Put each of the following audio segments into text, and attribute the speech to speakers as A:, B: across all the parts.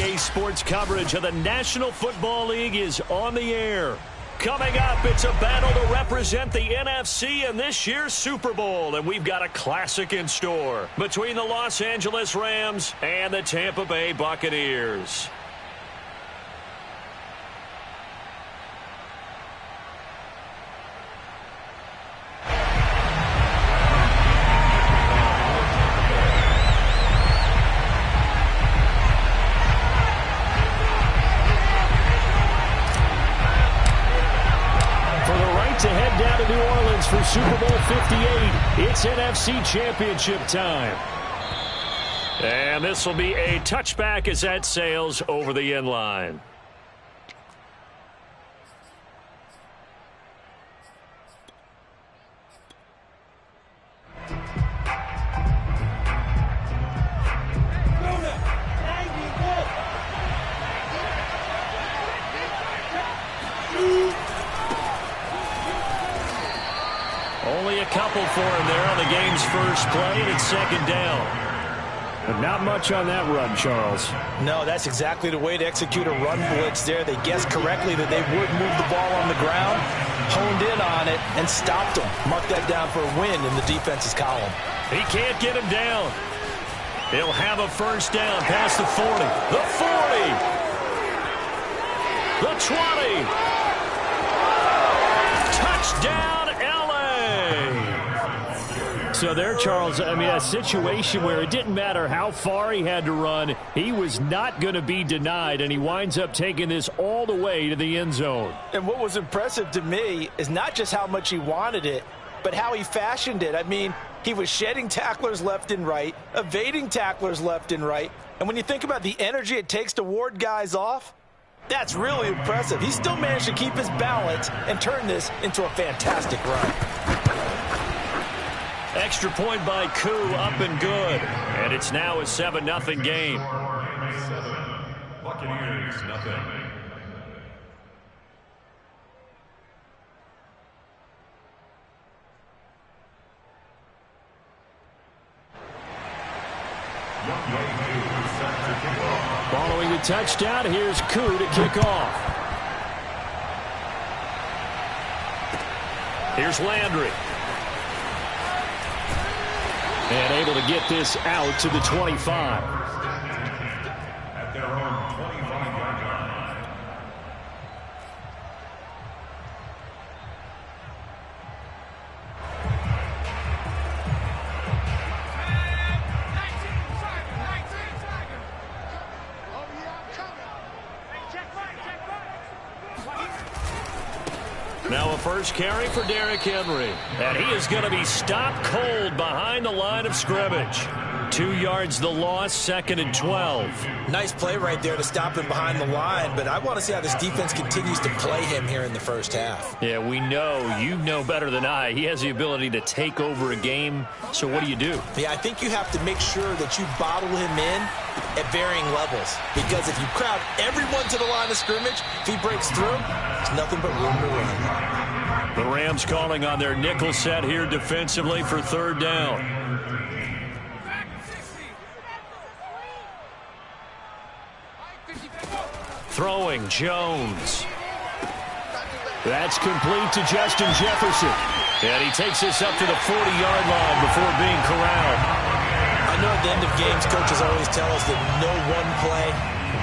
A: NBA sports coverage of the National Football League is on the air. Coming up, it's a battle to represent the NFC in this year's Super Bowl, and we've got a classic in store between the Los Angeles Rams and the Tampa Bay Buccaneers. To head down to New Orleans for Super Bowl 58. It's NFC Championship time. And this will be a touchback as that sails over the end line. Only a couple for him there on the game's first play, and it's second down. But not much on that run, Charles.
B: No, that's exactly the way to execute a run blitz there. They guessed correctly that they would move the ball on the ground, honed in on it, and stopped them. Mark that down for a win in the defense's column.
A: He can't get him down. He'll have a first down past the 40. The 40. The 20. Touchdown. So there, Charles, I mean, a situation where it didn't matter how far he had to run, he was not going to be denied, and he winds up taking this all the way to the end zone.
B: And what was impressive to me is not just how much he wanted it, but how he fashioned it. I mean, he was shedding tacklers left and right, evading tacklers left and right, and when you think about the energy it takes to ward guys off, that's really impressive. He still managed to keep his balance and turn this into a fantastic run.
A: Extra point by Koo, up and good. And it's now a 7-0 game.
C: Buccaneers, nothing.
A: Following the touchdown, here's Koo to kick off. Here's Landry. And able to get this out to the 25.
C: At their own 25-yard line.
A: Now a first carry for Derrick Henry. And he is going to be stopped cold behind the line of scrimmage. 2 yards the loss, 2nd and 12.
B: Nice play right there to stop him behind the line, but I want to see how this defense continues to play him here in the first half.
A: Yeah, we know, you know better than I, he has the ability to take over a game. So what do?
B: Yeah, I think you have to make sure that you bottle him in at varying levels, because if you crowd everyone to the line of scrimmage, if he breaks through, there's nothing but room to run.
A: The Rams calling on their nickel set here defensively for third down. Throwing Jones. That's complete to Justin Jefferson. And he takes this up to the 40-yard line before being corralled.
B: I know at the end of games, coaches always tell us that no one play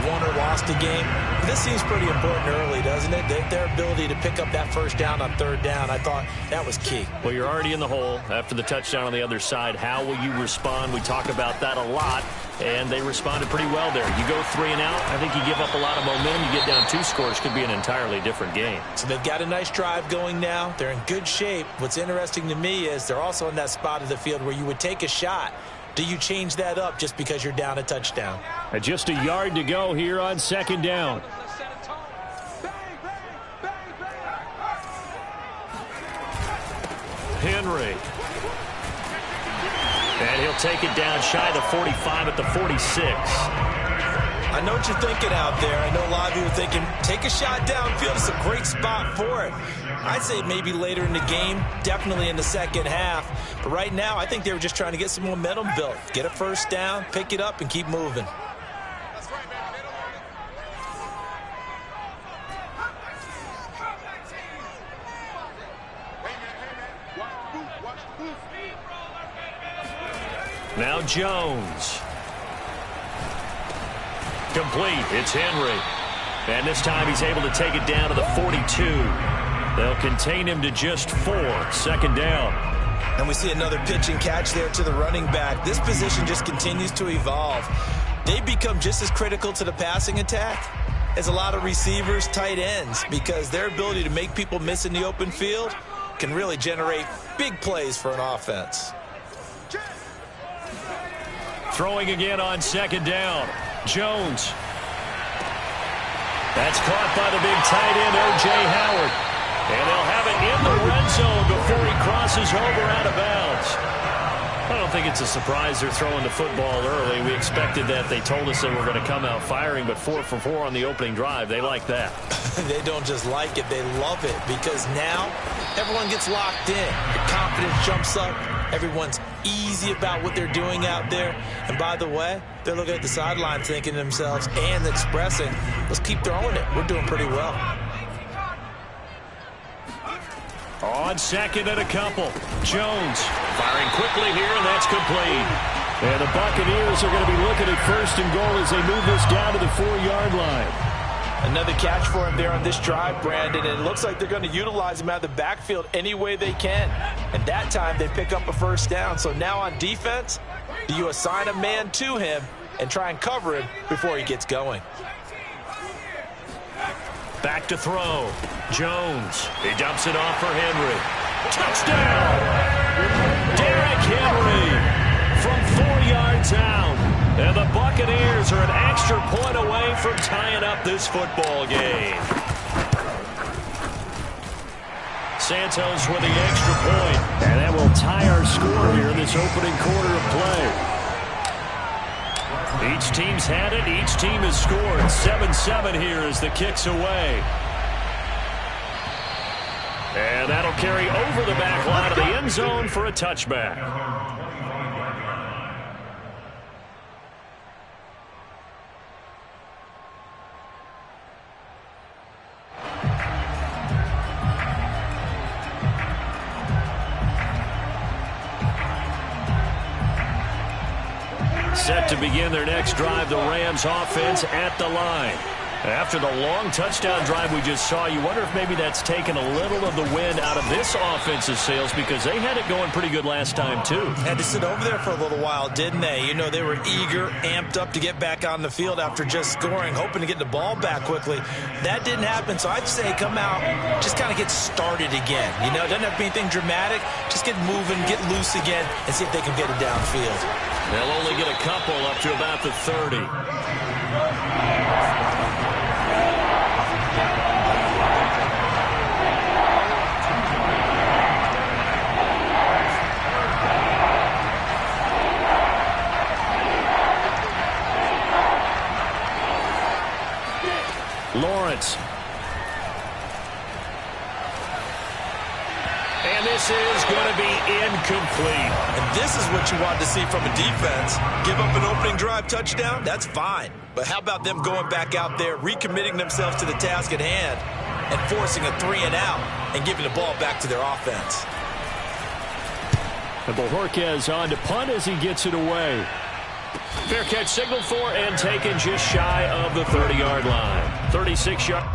B: won or lost a game. This seems pretty important early, doesn't it? Their ability to pick up that first down on third down, I thought that was key.
A: Well, you're already in the hole after the touchdown on the other side. How will you respond? We talk about that a lot, and they responded pretty well there. You go 3 and out, I think you give up a lot of momentum. You get down 2 scores, could be an entirely different game.
B: So they've got a nice drive going now. They're in good shape. What's interesting to me is they're also in that spot of the field where you would take a shot. Do you change that up just because you're down a touchdown?
A: And just a yard to go here on second down. Henry. And he'll take it down shy of the 45 at the 46.
B: I know what you're thinking out there. I know a lot of you are thinking, take a shot downfield. It's a great spot for it. I'd say maybe later in the game, definitely in the second half. But right now, I think they were just trying to get some momentum built. Get a first down, pick it up, and keep moving.
A: Now Jones. Complete. It's Henry. And this time he's able to take it down to the 42. They'll contain him to just 4. 2nd down.
B: And we see another pitch and catch there to the running back. This position just continues to evolve. They become just as critical to the passing attack as a lot of receivers, tight ends, because their ability to make people miss in the open field can really generate big plays for an offense.
A: Throwing again on 2nd down. Jones. That's caught by the big tight end, O.J. Howard. And they'll have it in the red zone before he crosses over out of bounds. I don't think it's a surprise they're throwing the football early. We expected that. They told us they were going to come out firing, but 4 for 4 on the opening drive. They like that.
B: They don't just like it, they love it, because now everyone gets locked in. Your confidence jumps up. Everyone's easy about what they're doing out there. And by the way, they're looking at the sideline thinking to themselves and expressing, let's keep throwing it. We're doing pretty well.
A: On 2nd and a couple. Jones firing quickly here, and that's complete. And the Buccaneers are going to be looking at 1st and goal as they move this down to the 4-yard line.
B: Another catch for him there on this drive, Brandon, and it looks like they're going to utilize him out of the backfield any way they can. And that time they pick up a 1st down. So now on defense, do you assign a man to him and try and cover him before he gets going?
A: Back to throw. Jones. He dumps it off for Henry. Touchdown! Derrick Henry from 4 yards out. And the Buccaneers are an extra point away from tying up this football game. Santos with the extra point. And that will tie our score here in this opening quarter of play. Each team's had it. Each team has scored. 7-7 here as the kick's away. And that'll carry over the back line of the end zone for a touchback. Set to begin their next drive, the Rams offense at the line. After the long touchdown drive we just saw, you wonder if maybe that's taken a little of the wind out of this offense's sails, because they had it going pretty good last time too.
B: Had to sit over there for a little while, didn't they? You know, they were eager, amped up to get back on the field after just scoring, hoping to get the ball back quickly. That didn't happen, so I'd say come out, just kind of get started again. You know, it doesn't have to be anything dramatic. Just get moving, get loose again, and see if they can get it downfield.
A: They'll only get a couple up to about the 30. Lawrence. And this is going to be incomplete.
B: And this is what you want to see from a defense. Give up an opening drive touchdown, that's fine. But how about them going back out there, recommitting themselves to the task at hand, and forcing a 3-and-out and giving the ball back to their offense.
A: And Bojorquez on to punt as he gets it away. Fair catch signaled for and taken just shy of the 30-yard line. 36-yard.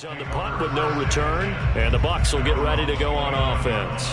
A: On the punt with no return, and the Bucs will get ready to go on offense.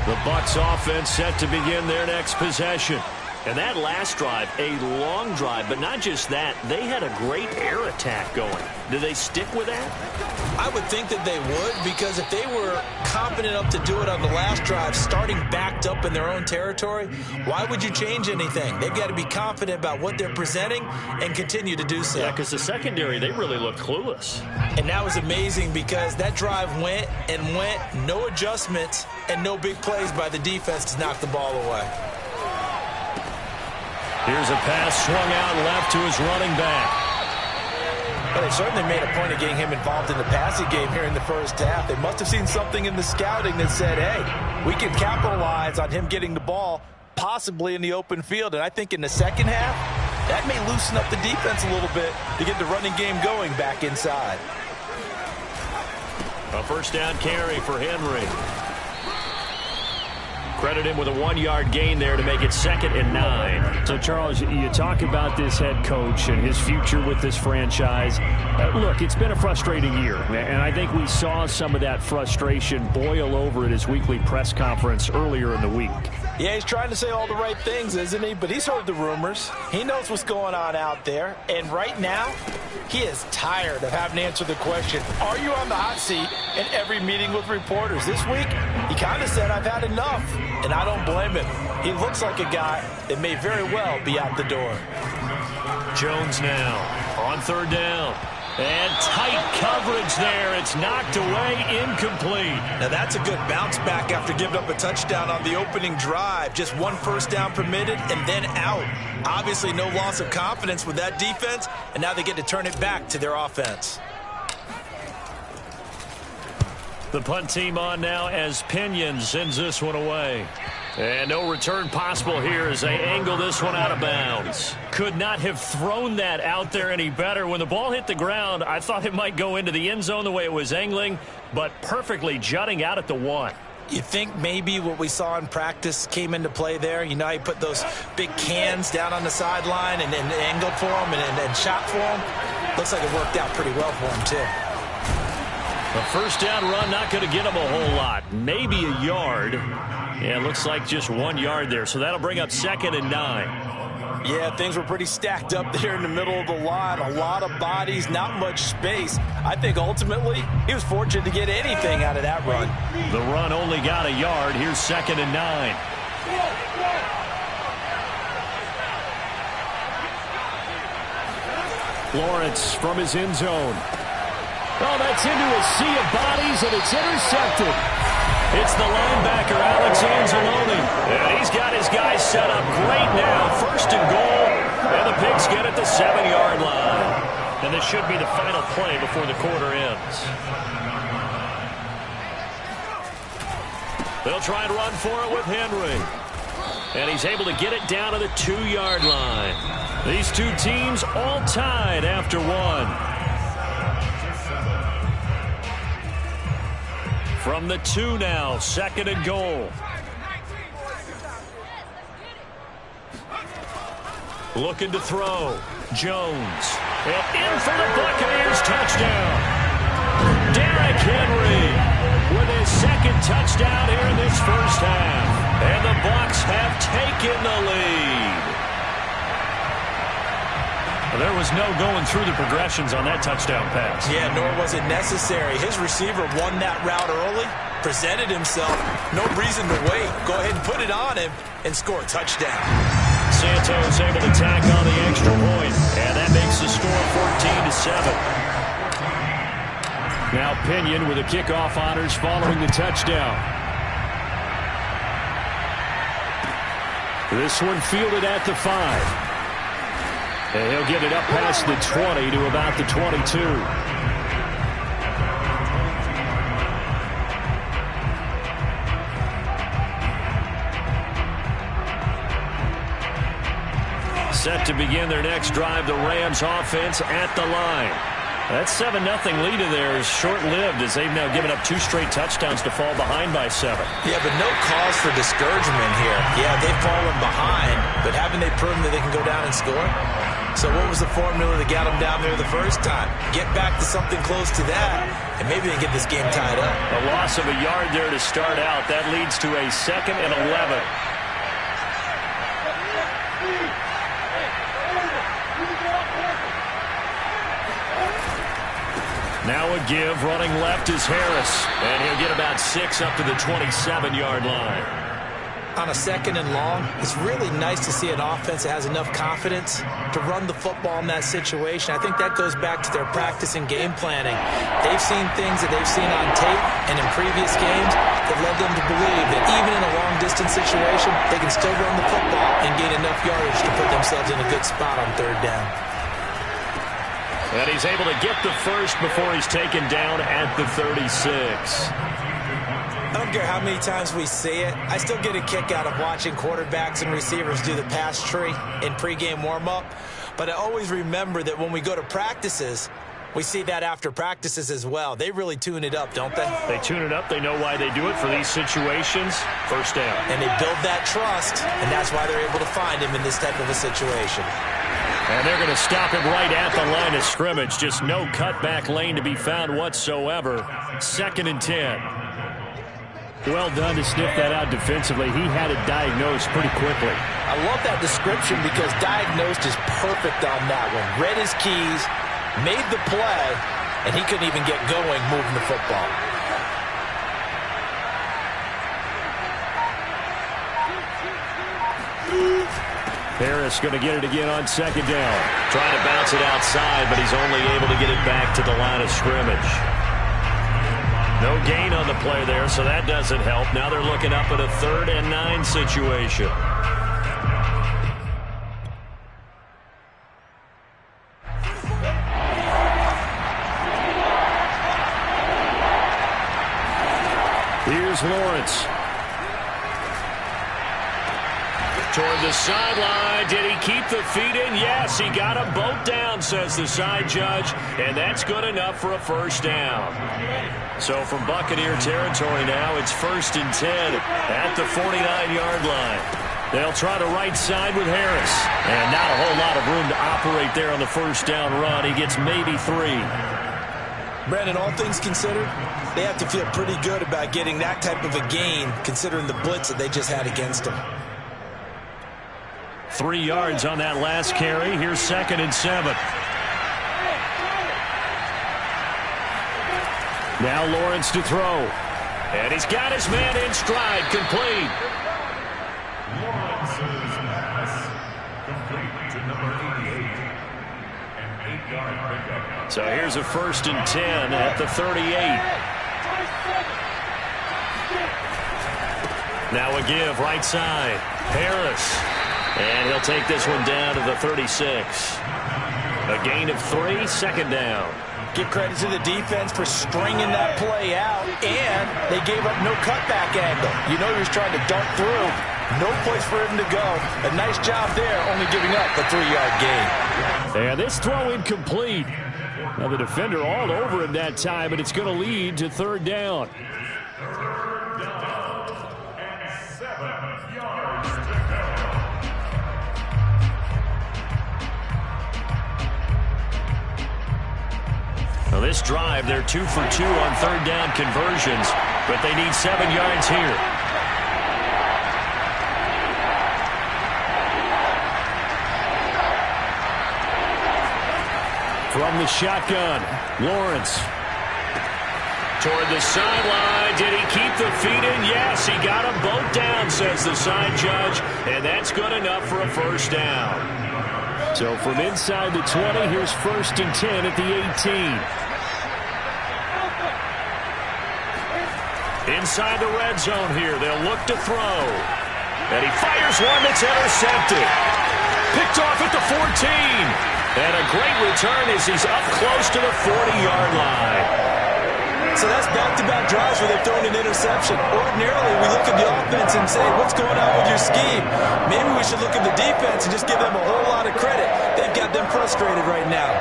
A: The Bucs offense set to begin their next possession. And that last drive, a long drive, but not just that, they had a great air attack going. Do they stick with that?
B: I would think that they would, because if they were confident enough to do it on the last drive, starting backed up in their own territory, why would you change anything? They've got to be confident about what they're presenting and continue to do so.
A: Yeah, because the secondary, they really look clueless.
B: And that was amazing because that drive went and went, no adjustments and no big plays by the defense to knock the ball away.
A: Here's a pass swung out left to his running back.
B: Well, they certainly made a point of getting him involved in the passing game here in the first half. They must have seen something in the scouting that said, hey, we can capitalize on him getting the ball possibly in the open field. And I think in the second half, that may loosen up the defense a little bit to get the running game going back inside.
A: A first down carry for Henry. Credit him with a 1-yard gain there to make it 2nd and 9.
D: So, Charles, you talk about this head coach and his future with this franchise. Look, it's been a frustrating year, and I think we saw some of that frustration boil over at his weekly press conference earlier in the week.
B: Yeah, he's trying to say all the right things, isn't he? But he's heard the rumors. He knows what's going on out there. And right now, he is tired of having to answer the question, are you on the hot seat in every meeting with reporters? This week, he kind of said, I've had enough. And I don't blame him. He looks like a guy that may very well be out the door.
A: Jones now on 3rd down. And tight coverage there. It's knocked away, incomplete.
B: Now that's a good bounce back after giving up a touchdown on the opening drive. Just 1 first down permitted and then out. Obviously no loss of confidence with that defense, and now they get to turn it back to their offense.
A: The punt team on now as Pinion sends this one away. And no return possible here as they angle this one out of bounds. Could not have thrown that out there any better. When the ball hit the ground, I thought it might go into the end zone the way it was angling, but perfectly jutting out at the 1.
B: You think maybe what we saw in practice came into play there? You know, he put those big cans down on the sideline and angled for him and shot for him. Looks like it worked out pretty well for him, too.
A: A first down run, not going to get him a whole lot. Maybe a yard. Yeah, looks like just 1 yard there. So that'll bring up 2nd and 9.
B: Yeah, things were pretty stacked up there in the middle of the line. A lot of bodies, not much space. I think ultimately he was fortunate to get anything out of that run.
A: The run only got a yard. Here's 2nd and 9. Lawrence from his end zone. Oh, that's into a sea of bodies, and it's intercepted. It's the linebacker, Alex Anzalone. And he's got his guys set up great now. 1st and goal, and the Pigs get at the 7-yard line. And this should be the final play before the quarter ends. They'll try and run for it with Henry. And he's able to get it down to the 2-yard line. These two teams all tied after 1. From the 2 now, 2nd and goal. Looking to throw. Jones. And in for the Buccaneers touchdown. Derrick Henry with his 2nd touchdown here in this first half. And the Bucs have taken the lead. There was no going through the progressions on that touchdown pass.
B: Yeah, nor was it necessary. His receiver won that route early, presented himself. No reason to wait. Go ahead and put it on him and score a touchdown.
A: Santos able to tack on the extra point, and that makes the score 14-7. Now Pinion with the kickoff honors following the touchdown. This one fielded at the 5. And he'll get it up past the 20 to about the 22. Set to begin their next drive, the Rams offense at the line. That 7-0 lead of theirs is short-lived as they've now given up 2 straight touchdowns to fall behind by 7.
B: Yeah, but no cause for discouragement here. Yeah, they've fallen behind, but haven't they proven that they can go down and score? So what was the formula that got them down there the first time? Get back to something close to that, and maybe they get this game tied up.
A: A loss of a yard there to start out. That leads to a 2nd and 11. Now a give, running left is Harris. And he'll get about 6 up to the 27-yard line.
B: On a 2nd and long, it's really nice to see an offense that has enough confidence to run the football in that situation. I think that goes back to their practice and game planning. They've seen things that they've seen on tape and in previous games that led them to believe that even in a long-distance situation, they can still run the football and gain enough yardage to put themselves in a good spot on 3rd down.
A: And he's able to get the first before he's taken down at the 36.
B: I don't care how many times we see it. I still get a kick out of watching quarterbacks and receivers do the pass tree in pregame warm-up. But I always remember that when we go to practices, we see that after practices as well. They really tune it up, don't they?
A: They tune it up. They know why they do it for these situations. First down.
B: And they build that trust, and that's why they're able to find him in this type of a situation.
A: And they're going to stop him right at the line of scrimmage. Just no cutback lane to be found whatsoever. 2nd and 10.
D: Well done to sniff that out defensively. He had it diagnosed pretty quickly.
B: I love that description because diagnosed is perfect on that one. Read his keys, made the play, and he couldn't even get going moving the football.
A: Harris going to get it again on 2nd down. Trying to bounce it outside, but he's only able to get it back to the line of scrimmage. No gain on the play there, so that doesn't help. Now they're looking up at a 3rd and 9 situation. Here's Lawrence. Toward the sideline. Did he keep the feet in? Yes, he got them both down, says the side judge, and that's good enough for a 1st down. So from Buccaneer territory now, it's 1st and 10 at the 49-yard line. They'll try the right side with Harris, and not a whole lot of room to operate there on the 1st down run. He gets maybe 3.
B: Brandon, all things considered, they have to feel pretty good about getting that type of a gain, considering the blitz that they just had against them.
A: 3 yards on that last carry. Here's 2nd and 7. Now Lawrence to throw. And he's got his man in stride. Complete.
C: Lawrence's pass complete to number 88. An 8-yard pickup.
A: So here's a 1st and 10 at the 38. Now a give right side. Harris. And he'll take this one down to the 36. A gain of 3, 2nd down.
B: Give credit to the defense for stringing that play out, and they gave up no cutback angle. You know he was trying to dart through. No place for him to go. A nice job there, only giving up a 3-yard gain.
A: And this throw incomplete. Now the defender all over him that time, but it's going to lead to 3rd down.
C: 3rd down and 7 yards to go.
A: Well, this drive, they're 2 for 2 on 3rd down conversions, but they need 7 yards here. From the shotgun, Lawrence. Toward the sideline. Did he keep the feet in? Yes, he got them both down, says the side judge, and that's good enough for a 1st down. So from inside the 20, here's 1st and 10 at the 18. Inside the red zone here, they'll look to throw. And he fires one that's intercepted. Picked off at the 14. And a great return as he's up close to the 40-yard line.
B: So that's back-to-back drives where they've thrown an interception. Ordinarily, we look at the offense and say, what's going on with your scheme? Maybe we should look at the defense and just give them a whole lot of credit. They've got them frustrated right now.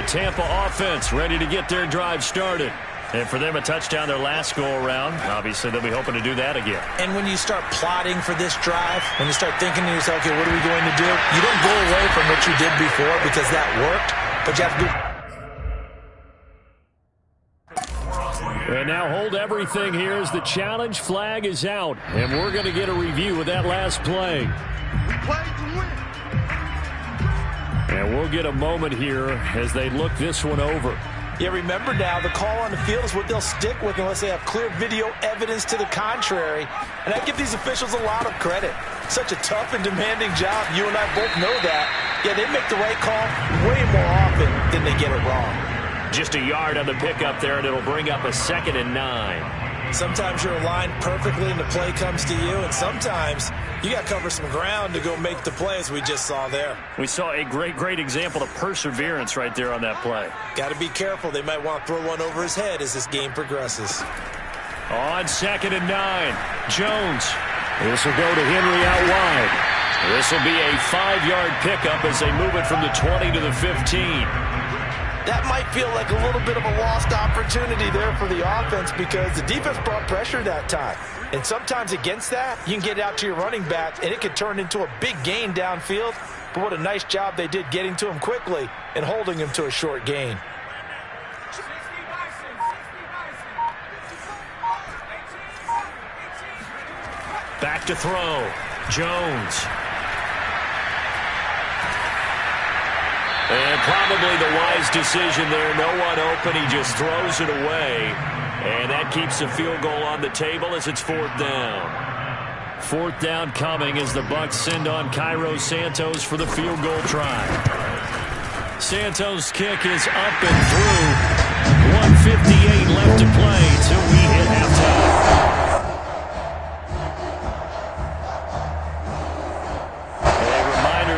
A: Tampa offense ready to get their drive started. And for them, a touchdown their last go-around. Obviously, they'll be hoping to do that again.
B: And when you start plotting for this drive, when you start thinking to yourself, okay, what are we going to do? You don't go away from what you did before because that worked, but you have to do.
D: And now hold everything here as the challenge flag is out. And we're going to get a review of that last play. And we'll get a moment here as they look this one over.
B: Yeah, remember now, the call on the field is what they'll stick with unless they have clear video evidence to the contrary. And I give these officials a lot of credit. Such a tough and demanding job. You and I both know that. Yeah, they make the right call way more often than they get it wrong.
A: Just a yard on the pickup there, and it'll bring up a 2nd and 9.
B: Sometimes you're aligned perfectly and the play comes to you, and sometimes you got to cover some ground to go make the play, as we just saw there.
A: We saw a great example of perseverance right there on that play.
B: Got to be careful. They might want to throw one over his head as this game progresses.
A: On 2nd and 9, Jones. This will go to Henry out wide. This will be a 5-yard pickup as they move it from the 20 to the 15.
B: That might feel like a little bit of a lost opportunity there for the offense because the defense brought pressure that time. And sometimes against that, you can get out to your running back, and it could turn into a big gain downfield. But what a nice job they did getting to him quickly and holding him to a short gain.
A: Back to throw. Jones. And probably the wise decision there. No one open. He just throws it away. And that keeps the field goal on the table as it's 4th down. 4th down coming as the Bucs send on Cairo Santos for the field goal try. Santos' kick is up and through. 1:58 left to play till we hit halftime.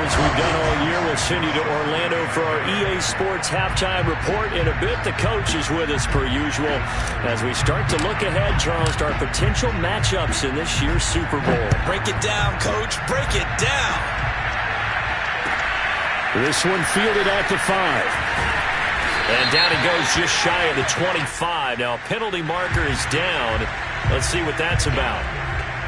A: We've done all year. We'll send you to Orlando for our EA Sports halftime report. In a bit, the coach is with us per usual as we start to look ahead, Charles, to our potential matchups in this year's Super Bowl.
B: Break it down, Coach. Break it down.
D: This one fielded at the 5.
A: And down it goes just shy of the 25. Now, a penalty marker is down. Let's see what that's about.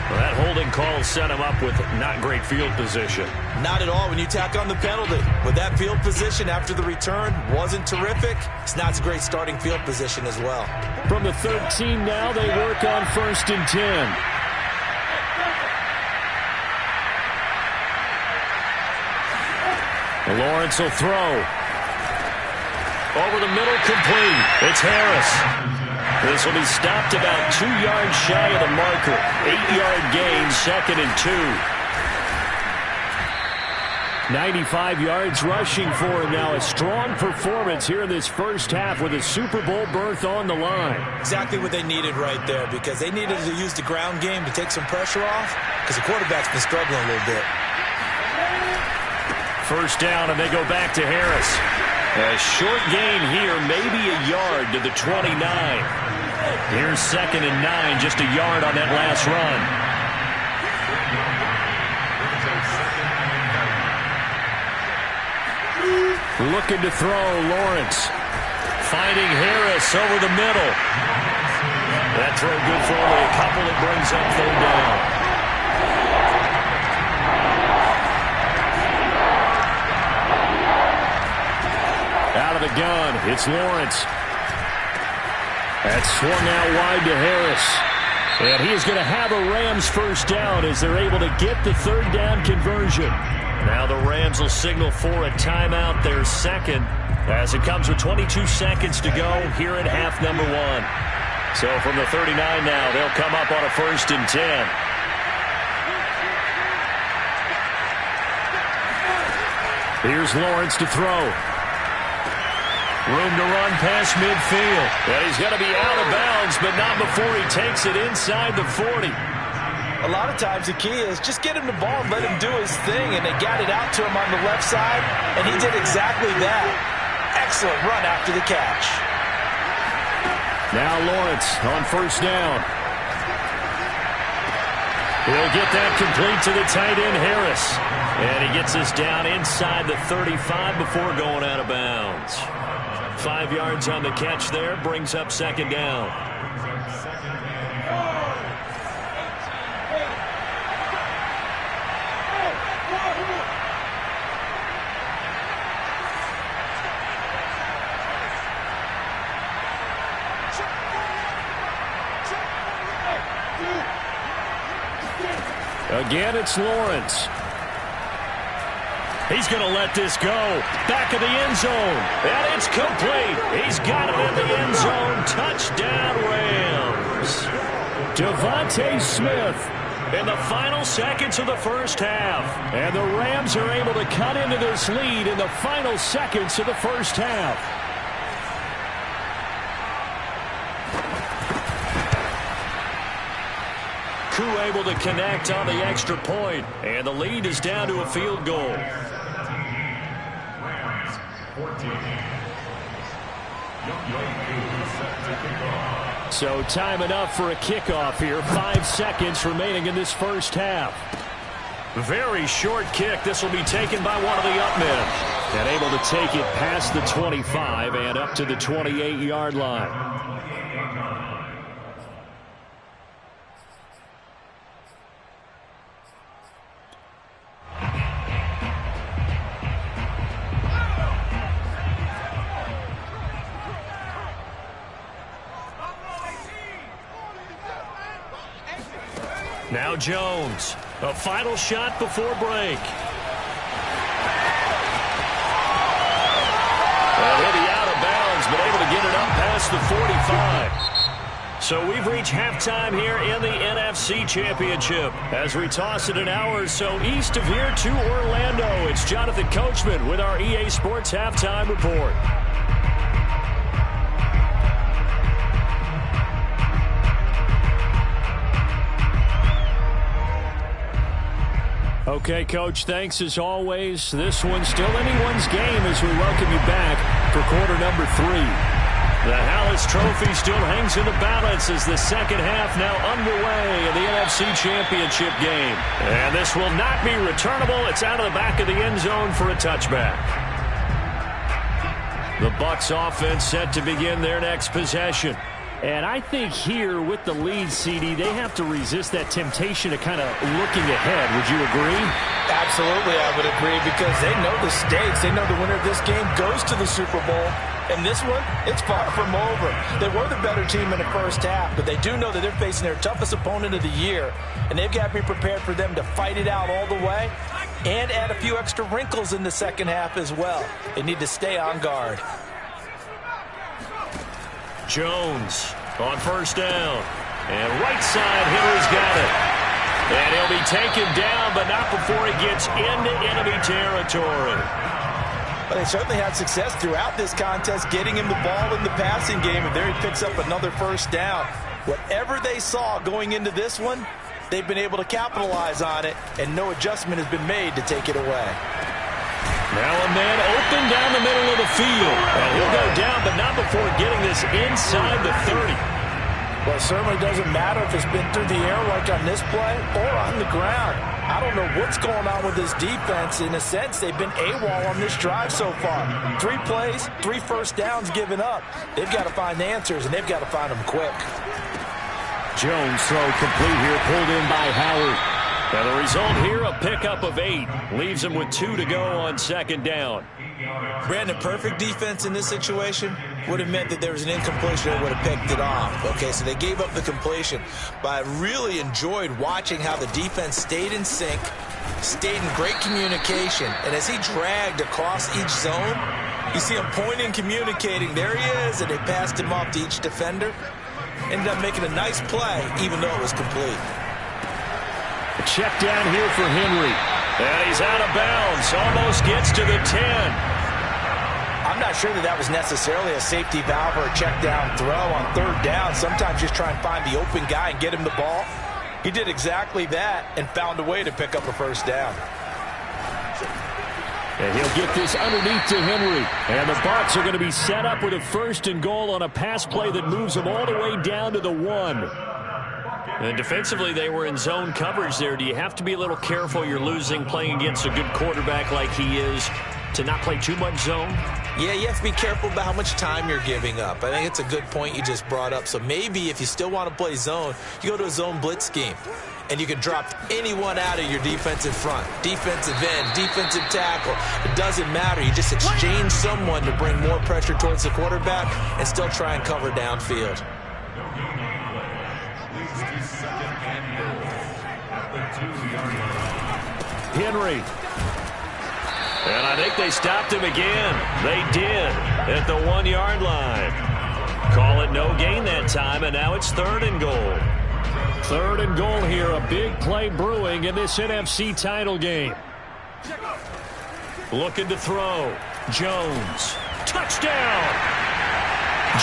A: Well, that holding call set him up with not great field position.
B: Not at all when you tack on the penalty. But that field position after the return wasn't terrific. It's not a great starting field position as well.
D: From the 13 now, they work on 1st and 10. Lawrence will throw. Over the middle, complete. It's Harris. This will be stopped about 2 yards shy of the marker. 8-yard gain, 2nd and 2. 95 yards rushing for him now. A strong performance here in this first half with a Super Bowl berth on the line.
B: Exactly what they needed right there because they needed to use the ground game to take some pressure off because the quarterback's been struggling a little bit.
A: 1st down, and they go back to Harris. A short gain here, maybe a yard to the 29. Here's 2nd and 9, just a yard on that last run.
D: Looking to throw, Lawrence.
A: Finding Harris over the middle. That throw good for only a couple. It brings up 3rd down.
D: Out of the gun, it's Lawrence. That's swung out wide to Harris. And he is going to have a Rams 1st down as they're able to get the 3rd down conversion.
A: Now the Rams will signal for a timeout, their 2nd, as it comes with 22 seconds to go here in half number 1. So from the 39 now, they'll come up on a 1st and 10.
D: Here's Lawrence to throw.
A: Room to run past midfield. And he's going to be out of bounds, but not before he takes it inside the 40.
B: A lot of times the key is just get him the ball and let him do his thing, and they got it out to him on the left side, and he did exactly that. Excellent run after the catch.
D: Now Lawrence on 1st down.
A: He'll get that complete to the tight end, Harris. And he gets this down inside the 35 before going out of bounds. 5 yards on the catch there. Brings up second down.
D: Again, it's Lawrence.
A: He's going to let this go. Back of the end zone. And it's complete. He's got it in the end zone. Touchdown, Rams.
D: Devontae Smith.
A: In the final seconds of the first half.
D: And the Rams are able to cut into this lead in the final seconds of the first half.
A: Crew able to connect on the extra point, and the lead is down to a field goal.
D: So time enough for a kickoff here. 5 seconds remaining in this first half.
A: Very short kick. This will be taken by one of the up men.
D: And able to take it past the 25 and up to the 28-yard line.
A: Now Jones, a final shot before break. And he'll be out of bounds, but able to get it up past the 45. So we've reached halftime here in the NFC Championship. As we toss it an hour or so east of here to Orlando, it's Jonathan Coachman with our EA Sports Halftime Report.
D: Okay, Coach, thanks as always. This one's still anyone's game as we welcome you back for quarter number 3.
A: The Hallis Trophy still hangs in the balance as the second half now underway in the NFC Championship game. And this will not be returnable. It's out of the back of the end zone for a touchback. The Bucs offense set to begin their next possession.
D: And I think here with the lead, CD, they have to resist that temptation of kind of looking ahead. Would you agree?
B: Absolutely, I would agree, because they know the stakes. They know the winner of this game goes to the Super Bowl. And this one, it's far from over. They were the better team in the first half, but they do know that they're facing their toughest opponent of the year. And they've got to be prepared for them to fight it out all the way and add a few extra wrinkles in the second half as well. They need to stay on guard.
A: Jones on first down. And right side, Henry's got it. And he'll be taken down, but not before he gets into enemy territory.
B: But they certainly had success throughout this contest getting him the ball in the passing game, and there he picks up another first down. Whatever they saw going into this one, they've been able to capitalize on it, and no adjustment has been made to take it away.
A: Now a man open down the middle of the field. And he'll go down, but not before getting this inside the 30.
B: Well, it certainly doesn't matter if it's been through the air like on this play or on the ground. I don't know what's going on with this defense. In a sense, they've been AWOL on this drive so far. 3 plays, 3 first downs given up. They've got to find answers, and they've got to find them quick.
D: Jones throw complete here, pulled in by Howard.
A: And the result here, a pickup of 8. Leaves him with 2 to go on second down.
B: Brandon, perfect defense in this situation would have meant that there was an incompletion that would have picked it off. Okay, so they gave up the completion. But I really enjoyed watching how the defense stayed in sync, stayed in great communication. And as he dragged across each zone, you see him pointing, communicating. There he is, and they passed him off to each defender. Ended up making a nice play, even though it was complete.
D: A check down here for Henry.
A: And he's out of bounds. Almost gets to the 10.
B: I'm not sure that was necessarily a safety valve or a check down throw on third down. Sometimes just try and find the open guy and get him the ball. He did exactly that and found a way to pick up a first down.
D: And he'll get this underneath to Henry. And the Bucs are going to be set up with a 1st and goal on a pass play that moves them all the way down to the 1.
A: And defensively, they were in zone coverage there. Do you have to be a little careful? You're losing playing against a good quarterback like he is. to not play too much zone?
B: Yeah, you have to be careful about how much time you're giving up. I think it's a good point you just brought up. So maybe if you still want to play zone, you go to a zone blitz scheme. And you can drop anyone out of your defensive front, defensive end, defensive tackle. It doesn't matter. You just exchange someone to bring more pressure towards the quarterback and still try and cover downfield.
A: Henry. And I think they stopped him again. They did at the 1-yard line. Call it no gain that time, and now it's 3rd and goal.
D: 3rd and goal here. A big play brewing in this NFC title game.
A: Looking to throw. Jones. Touchdown.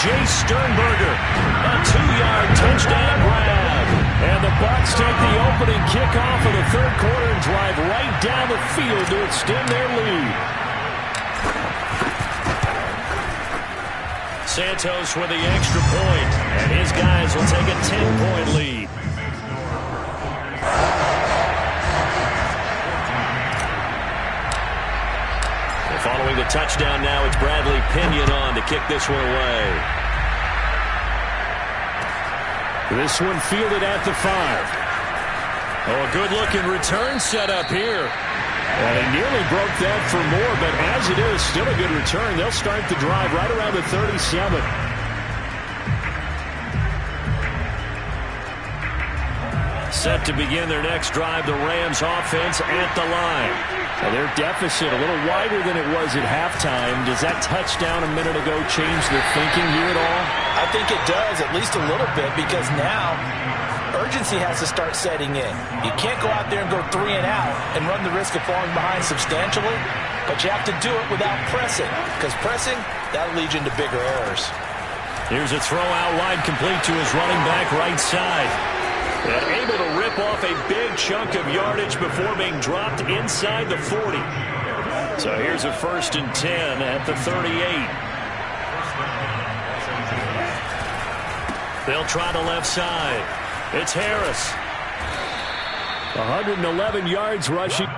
A: Jay Sternberger. A 2-yard touchdown grab. And the Bucs take the opening kickoff of the 3rd quarter and drive right down the field to extend their lead. Santos with the extra point, and his guys will take a 10-point lead. And following the touchdown now, it's Bradley Pinion on to kick this one away.
D: This one fielded at the 5.
A: Oh, a good-looking return set up here.
D: Well, he nearly broke that for more, but as it is, still a good return. They'll start the drive right around the 37.
A: Set to begin their next drive, the Rams offense at the line.
D: Now their deficit a little wider than it was at halftime. Does that touchdown a minute ago change their thinking here at all?
B: I think it does, at least a little bit, because now urgency has to start setting in. You can't go out there and go 3 and out and run the risk of falling behind substantially, but you have to do it without pressing, because pressing, that'll lead you into bigger errors.
A: Here's a throw out wide, complete to his running back right side. And able to rip off a big chunk of yardage before being dropped inside the 40. So here's a 1st and 10 at the 38. They'll try the left side. It's Harris.
D: 111 yards rushing.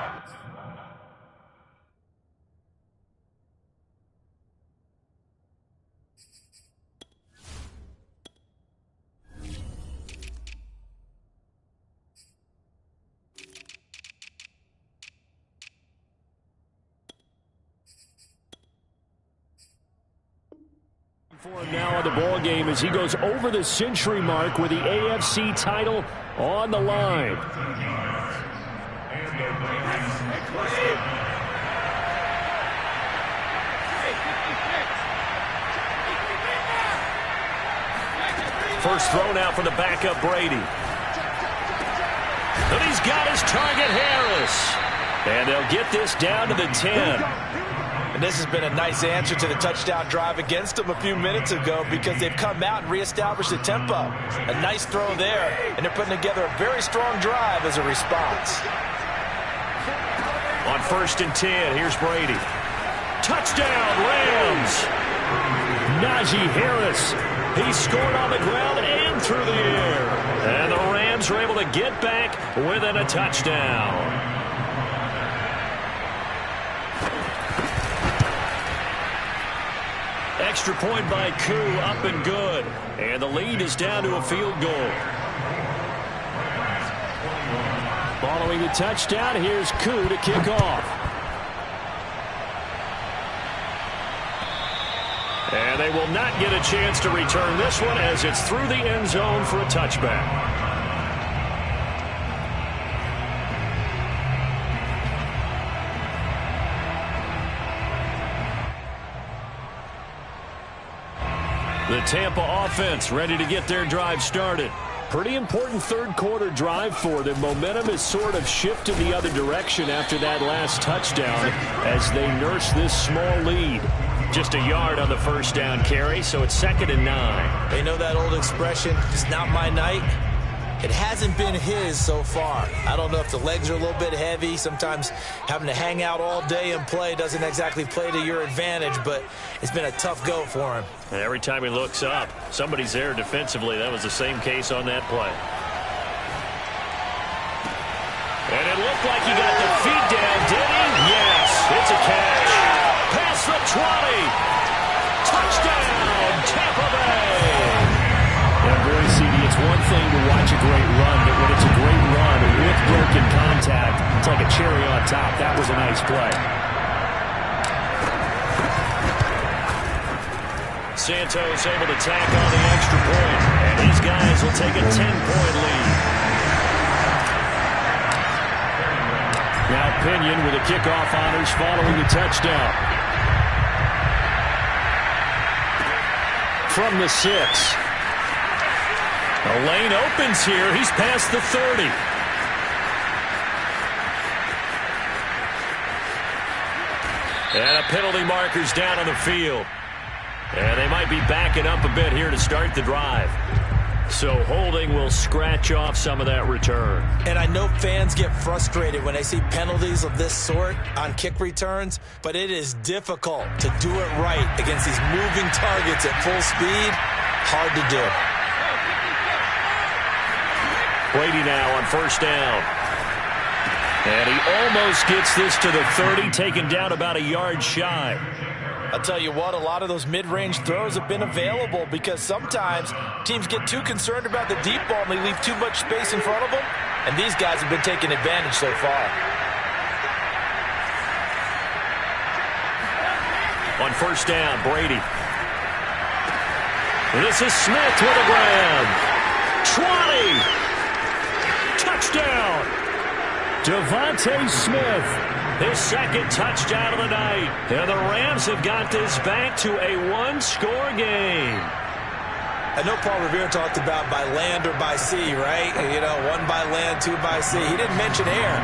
D: For him now on the ball game as he goes over the century mark with the AFC title on the line.
A: First throw now for the backup Brady. And he's got his target, Harris. And they'll get this down to the 10.
B: And this has been a nice answer to the touchdown drive against them a few minutes ago, because they've come out and reestablished the tempo. A nice throw there, and they're putting together a very strong drive as a response.
A: On 1st and 10, here's Brady. Touchdown, Rams!
D: Najee Harris.
A: He scored on the ground and through the air. And the Rams are able to get back within a touchdown. Extra point by Koo, up and good. And the lead is down to a field goal.
D: Following the touchdown, here's Koo to kick off.
A: And they will not get a chance to return this one as it's through the end zone for a touchback. The Tampa offense ready to get their drive started.
D: Pretty important 3rd quarter drive for them. Momentum has sort of shifted the other direction after that last touchdown as they nurse this small lead.
A: Just a yard on the 1st down carry, so it's 2nd and 9.
B: They know that old expression, it's not my night. It hasn't been his so far. I don't know if the legs are a little bit heavy. Sometimes having to hang out all day and play doesn't exactly play to your advantage, but it's been a tough go for him.
A: And every time he looks up, somebody's there defensively. That was the same case on that play. And it looked like he got the feet down, did he? Yes, it's a catch.
D: thing to watch a great run, but when it's a great run with broken contact, it's like a cherry on top. That was a nice play.
A: Santos able to tack on the extra point, and these guys will take a 10-point lead. Now Pinion with the kickoff honors following the touchdown. From the 6. The lane opens here. He's past the 30. And a penalty marker's down on the field. And they might be backing up a bit here to start the drive. So holding will scratch off some of that return.
B: And I know fans get frustrated when they see penalties of this sort on kick returns, but it is difficult to do it right against these moving targets at full speed. Hard to do.
A: Brady now on first down. And he almost gets this to the 30, taken down about a yard shy.
B: I'll tell you what, a lot of those mid-range throws have been available because sometimes teams get too concerned about the deep ball and they leave too much space in front of them, and these guys have been taking advantage so far.
A: On first down, Brady. This is Smith with a grab. 20! Touchdown!
D: Devontae Smith.
A: His second touchdown of the night. And the Rams have got this back to a one-score game.
B: I know Paul Revere talked about by land or by sea, right? You know, 1 by land, 2 by sea. He didn't mention air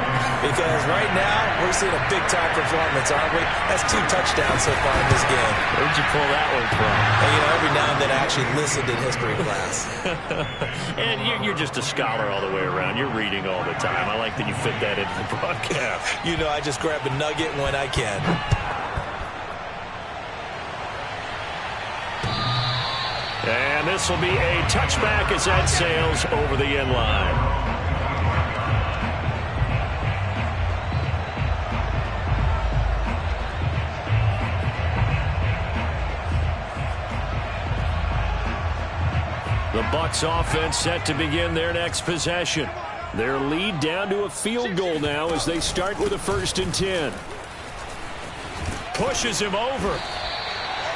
B: because right now we're seeing a big-time performance, aren't we? That's 2 touchdowns so far in this game.
A: Where'd you pull that one from?
B: And, you know, every now and then I actually listened in history class.
A: And you're just a scholar all the way around. You're reading all the time. I like that you fit that into the broadcast.
B: You know, I just grab a nugget when I can.
A: And this will be a touchback as that sails over the end line. The Bucs offense set to begin their next possession. Their lead down to a field goal now as they start with a 1st and 10. Pushes him over.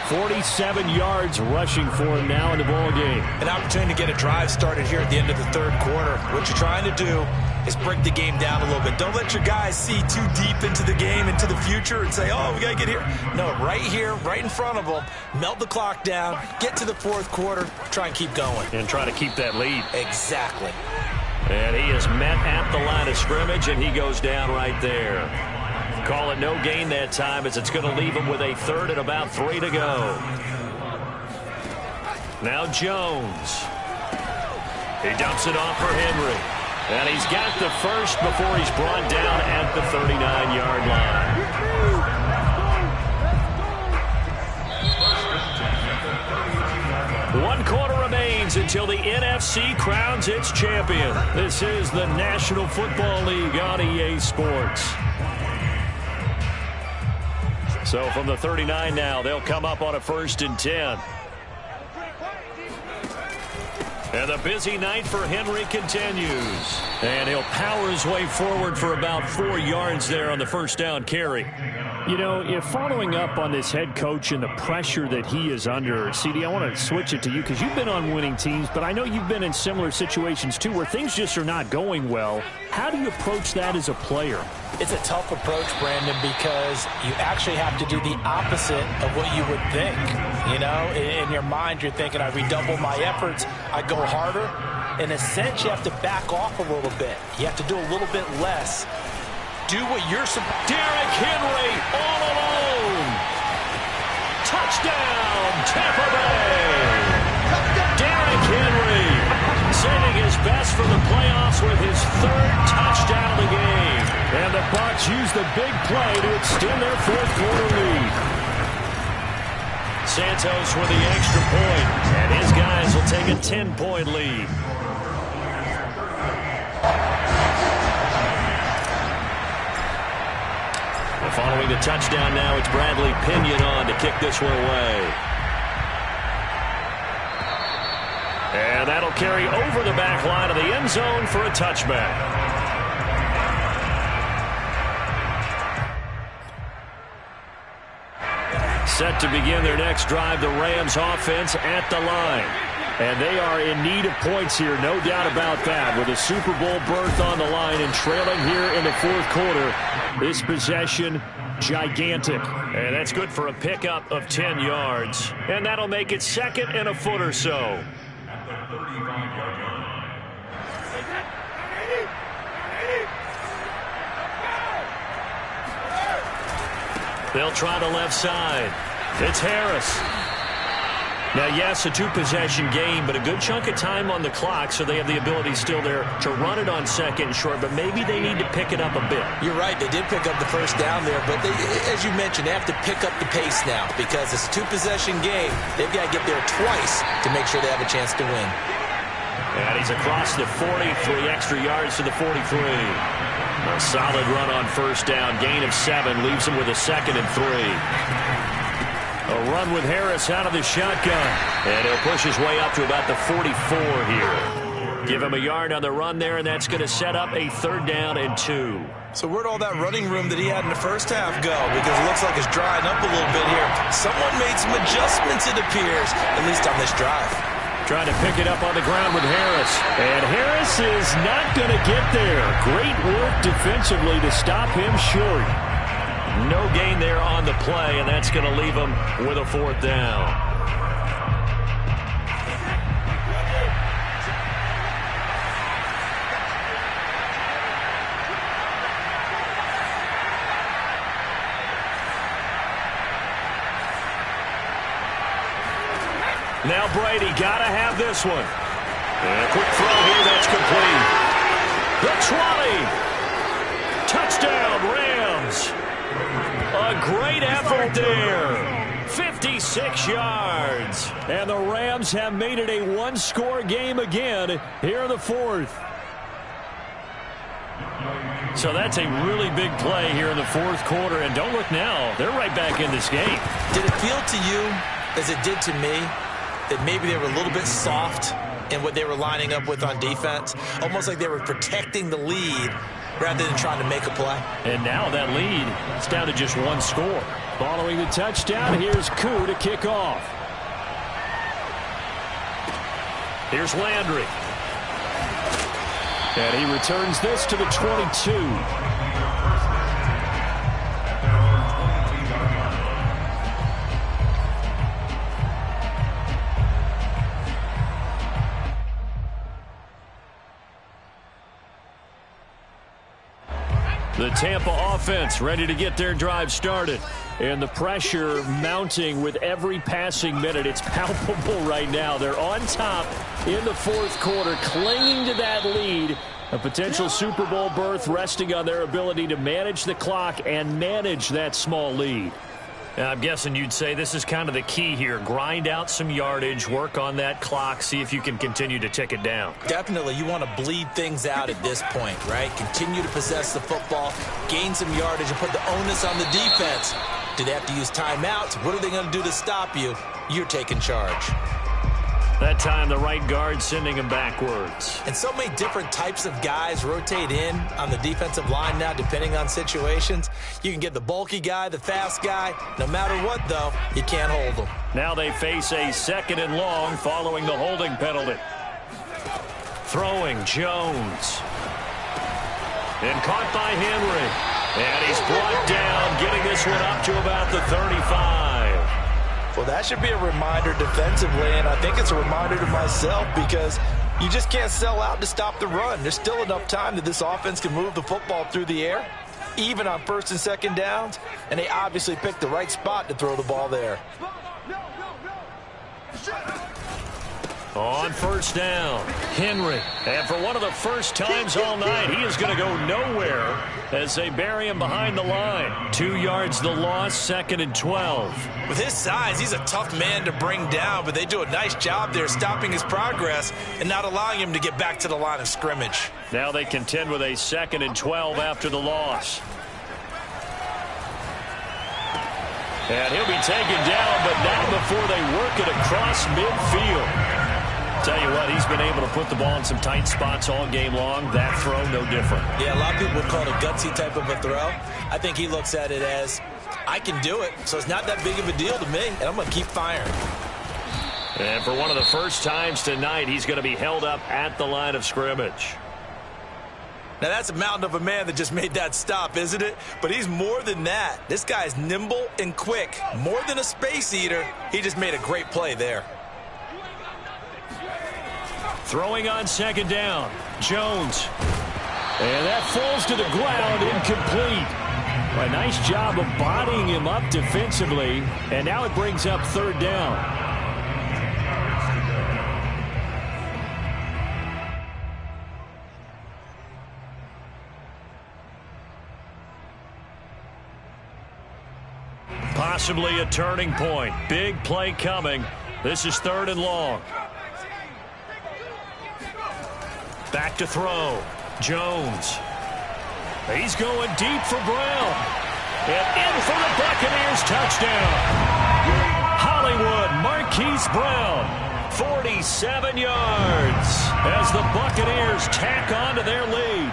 A: 47 yards rushing for him now in the ball game.
B: An opportunity to get a drive started here at the end of the 3rd quarter. What you're trying to do is break the game down a little bit. Don't let your guys see too deep into the game, into the future, and say, oh, we got to get here. No, right here, right in front of them, melt the clock down, get to the 4th quarter, try and keep going.
A: And try to keep that lead.
B: Exactly.
A: And he is met at the line of scrimmage, and he goes down right there. Call it no gain that time as it's going to leave him with a 3rd and about 3 to go. Now Jones. He dumps it off for Henry. And he's got the first before he's brought down at the 39-yard line. 1 quarter remains until the NFC crowns its champion. This is the National Football League on EA Sports. So from the 39 now, they'll come up on a 1st and 10. And the busy night for Henry continues. And he'll power his way forward for about 4 yards there on the first down carry.
D: You know, if following up on this head coach and the pressure that he is under, CD, I want to switch it to you because you've been on winning teams, but I know you've been in similar situations too where things just are not going well. How do you approach that as a player?
B: It's a tough approach, Brandon, because you actually have to do the opposite of what you would think. You know, in your mind, you're thinking, I redouble my efforts, I go harder. In a sense, you have to back off a little bit. You have to do a little bit less. Do what you're supposed to.
A: Derrick Henry all alone. Touchdown, Tampa Bay. Derrick Henry saving his best for the playoffs with his 3rd touchdown of the game.
D: And the Bucs use the big play to extend their 4th quarter lead.
A: Santos with the extra point, and his guys will take a 10-point lead. And following the touchdown now, it's Bradley Pinion on to kick this one away. And that'll carry over the back line of the end zone for a touchback. Set to begin their next drive, the Rams offense at the line. And they are in need of points here, no doubt about that. With a Super Bowl berth on the line and trailing here in the fourth quarter, this possession gigantic. And that's good for a pickup of 10 yards. And that'll make it second and a foot or so. They'll try the left side. It's Harris. Now, yes, a two-possession game, but a good chunk of time on the clock, so they have the ability still there to run it on second and short, but maybe they need to pick it up a bit.
B: You're right. They did pick up the first down there, but they, as you mentioned, they have to pick up the pace now because it's a two-possession game. They've got to get there twice to make sure they have a chance to win.
A: And he's across the 40, 3 extra yards to the 43. A solid run on first down. Gain of 7 leaves him with a 2nd and 3. A run with Harris out of the shotgun. And he'll push his way up to about the 44 here. Give him a yard on the run there, and that's going to set up a 3rd down and 2.
B: So where'd all that running room that he had in the first half go? Because it looks like it's drying up a little bit here. Someone made some adjustments, it appears, at least on this drive.
A: Trying to pick it up on the ground with Harris. And Harris is not going to get there. Great work defensively to stop him short. No gain there on the play, and that's going to leave him with a 4th down. Now Brady got to have this one. And a quick throw here, that's complete. The 20. Touchdown, Rams. A great effort there. 56 yards. And the Rams have made it a one-score game again here in the 4th. So that's a really big play here in the 4th quarter. And don't look now, they're right back in this game.
B: Did it feel to you, as it did to me, that maybe they were a little bit soft in what they were lining up with on defense? Almost like they were protecting the lead rather than trying to make a play.
A: And now that lead is down to just 1 score. Following the touchdown, here's Koo to kick off. Here's Landry. And he returns this to the 22. The Tampa offense ready to get their drive started. And the pressure mounting with every passing minute. It's palpable right now. They're on top in the 4th quarter, clinging to that lead. A potential Super Bowl berth resting on their ability to manage the clock and manage that small lead. I'm guessing you'd say this is kind of the key here. Grind out some yardage, work on that clock, see if you can continue to tick it down.
B: Definitely. You want to bleed things out at this point, right? Continue to possess the football, gain some yardage, and put the onus on the defense. Do they have to use timeouts? What are they going to do to stop you? You're taking charge.
A: That time, the right guard sending him backwards.
B: And so many different types of guys rotate in on the defensive line now, depending on situations. You can get the bulky guy, the fast guy. No matter what, though, you can't hold them.
A: Now they face a 2nd and long following the holding penalty. Throwing Jones. And caught by Henry. And he's brought down, getting this one up to about the 35.
B: Well, that should be a reminder defensively, and I think it's a reminder to myself because you just can't sell out to stop the run. There's still enough time that this offense can move the football through the air, even on 1st and 2nd downs, and they obviously picked the right spot to throw the ball there.
A: On 1st down, Henry. And for one of the first times all night, he is going to go nowhere as they bury him behind the line. 2 yards the loss, 2nd and 12.
B: With his size, he's a tough man to bring down, but they do a nice job there stopping his progress and not allowing him to get back to the line of scrimmage.
A: Now they contend with a 2nd and 12 after the loss. And he'll be taken down, but not before they work it across midfield. Tell you what, he's been able to put the ball in some tight spots all game long. That throw, no different.
B: Yeah, a lot of people would call it a gutsy type of a throw. I think he looks at it as, I can do it, so it's not that big of a deal to me, and I'm going to keep firing.
A: And for one of the first times tonight, he's going to be held up at the line of scrimmage.
B: Now, that's a mountain of a man that just made that stop, isn't it? But he's more than that. This guy's nimble and quick. More than a space eater. He just made a great play there.
A: Throwing on second down. Jones. And that falls to the ground, incomplete. A nice job of bodying him up defensively. And now it brings up third down. Possibly a turning point. Big play coming. This is third and long. Back to throw. Jones. He's going deep for Brown. And in for the Buccaneers touchdown. Hollywood Marquise Brown. 47 yards as the Buccaneers tack on to their lead.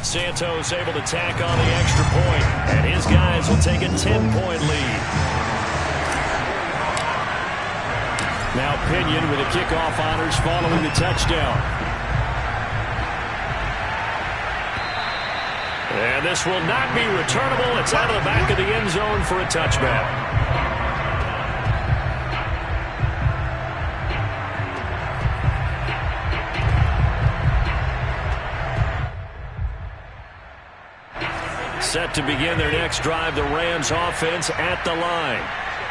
A: Santos able to tack on the extra point, and his guys will take a 10-point lead. Now Pinion with the kickoff honors following the touchdown. And this will not be returnable. It's out of the back of the end zone for a touchback. Set to begin their next drive, the Rams offense at the line.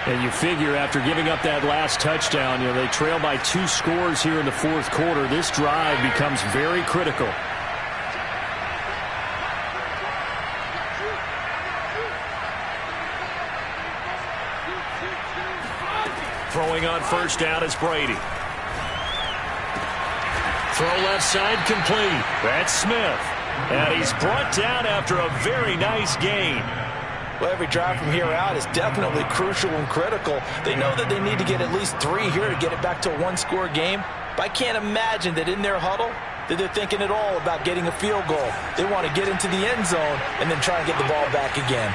A: And you figure after giving up that last touchdown, they trail by 2 scores here in the fourth quarter. This drive becomes very critical. Throwing on first down is Brady. Throw left side complete. That's Smith. And he's brought down after a very nice gain.
B: Well, every drive from here out is definitely crucial and critical. They know that they need to get at least 3 here to get it back to a 1-score game. But I can't imagine that in their huddle that they're thinking at all about getting a field goal. They want to get into the end zone and then try and get the ball back again.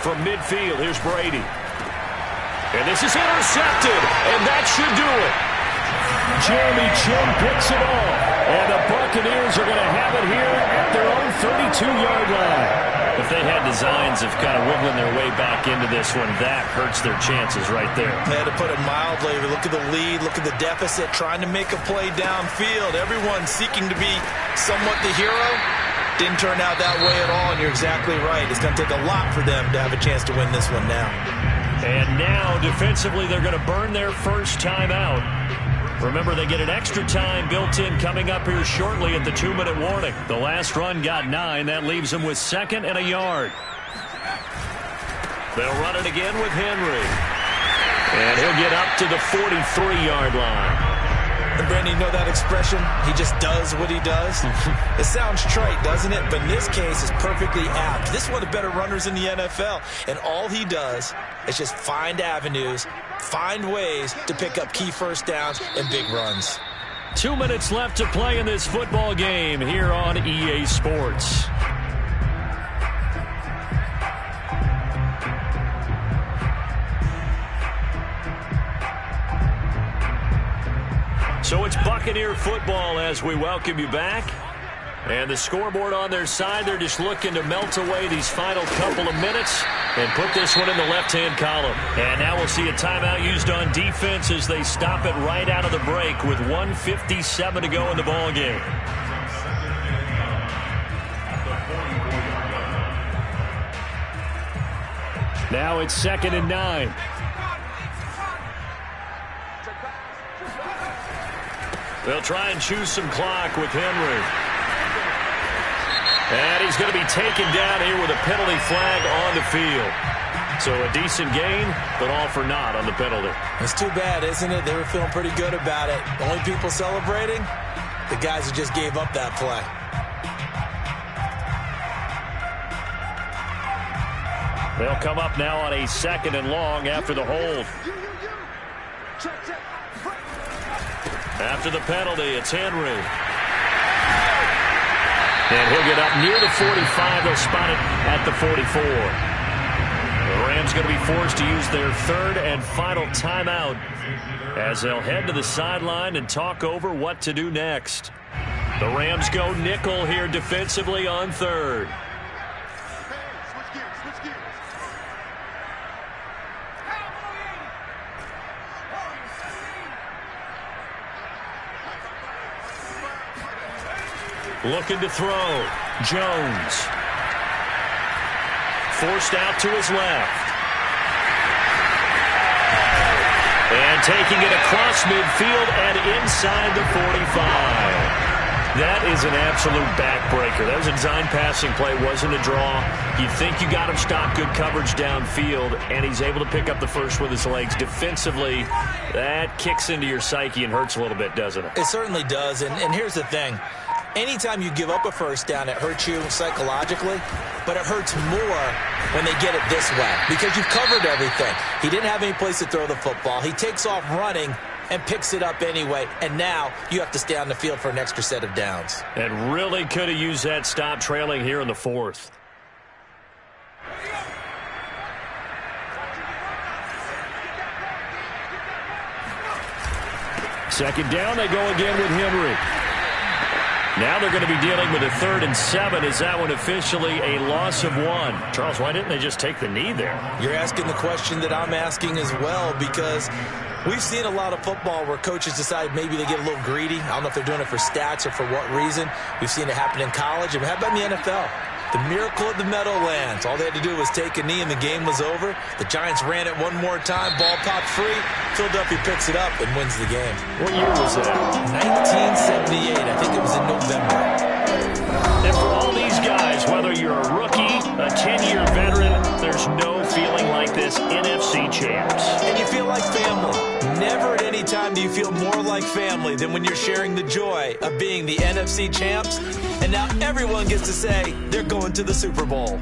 B: From midfield, here's Brady. And this is intercepted, and that should do it.
D: Jeremy Chin picks it off. And the Buccaneers are going to have it here at their own 32-yard line.
A: If they had designs of kind of wiggling their way back into this one, that hurts their chances right there.
B: Yeah, to put it mildly, look at the lead, look at the deficit, trying to make a play downfield. Everyone seeking to be somewhat the hero. Didn't turn out that way at all, and you're exactly right. It's going to take a lot for them to have a chance to win this one now.
A: And now, defensively, they're going to burn their first time out. Remember, they get an extra time built in coming up here shortly at the 2-minute warning. The last run got 9. That leaves them with 2nd and a yard. They'll run it again with Henry. And he'll get up to the 43-yard line.
B: And Brandon, you know that expression? He just does what he does. It sounds trite, doesn't it? But in this case, it's perfectly apt. This is one of the better runners in the NFL. And all he does is just find avenues, find ways to pick up key first downs and big runs.
A: 2 minutes left to play in this football game here on EA Sports. So it's Buccaneer football as we welcome you back. And the scoreboard on their side, they're just looking to melt away these final couple of minutes and put this one in the left-hand column. And now we'll see a timeout used on defense as they stop it right out of the break with 1:57 to go in the ball game. Now it's 2nd and 9. They'll try and choose some clock with Henry. And he's going to be taken down here with a penalty flag on the field. So a decent gain, but all for naught on the penalty.
B: It's too bad, isn't it? They were feeling pretty good about it. The only people celebrating, The guys who just gave up that play.
A: They'll come up now on a 2nd and long after the hold. After the penalty, it's Henry. And he'll get up near the 45. They'll spot it at the 44. The Rams going to be forced to use their 3rd and final timeout as they'll head to the sideline and talk over what to do next. The Rams go nickel here defensively on 3rd. Looking to throw. Jones. Forced out to his left. And taking it across midfield and inside the 45. That is an absolute backbreaker. That was a design passing play, wasn't a draw. You'd think you got him stopped, good coverage downfield, and he's able to pick up the first with his legs. Defensively, that kicks into your psyche and hurts a little bit, doesn't it?
B: It certainly does, and here's the thing. Anytime you give up a first down, it hurts you psychologically, but it hurts more when they get it this way because you've covered everything. He didn't have any place to throw the football. He takes off running and picks it up anyway, and now you have to stay on the field for an extra set of downs.
A: And really could have used that stop trailing here in the 4th. Second down, they go again with Henry. Now they're going to be dealing with a 3rd and 7. Is that one officially a loss of 1? Charles, why didn't they just take the knee there?
B: You're asking the question that I'm asking as well because we've seen a lot of football where coaches decide maybe they get a little greedy. I don't know if they're doing it for stats or for what reason. We've seen it happen in college. And how about in the NFL? The miracle of the Meadowlands. All they had to do was take a knee and the game was over. The Giants ran it one more time. Ball popped free. Philadelphia picks it up and wins the game.
A: What year was that?
B: 1978. I think it was in November.
A: And for all these guys, whether you're a rookie, a 10-year veteran, there's no feeling like this NFC champs.
B: And you feel like family. Never at any time do you feel more like family than when you're sharing the joy of being the NFC champs. And now everyone gets to say they're going to the Super Bowl.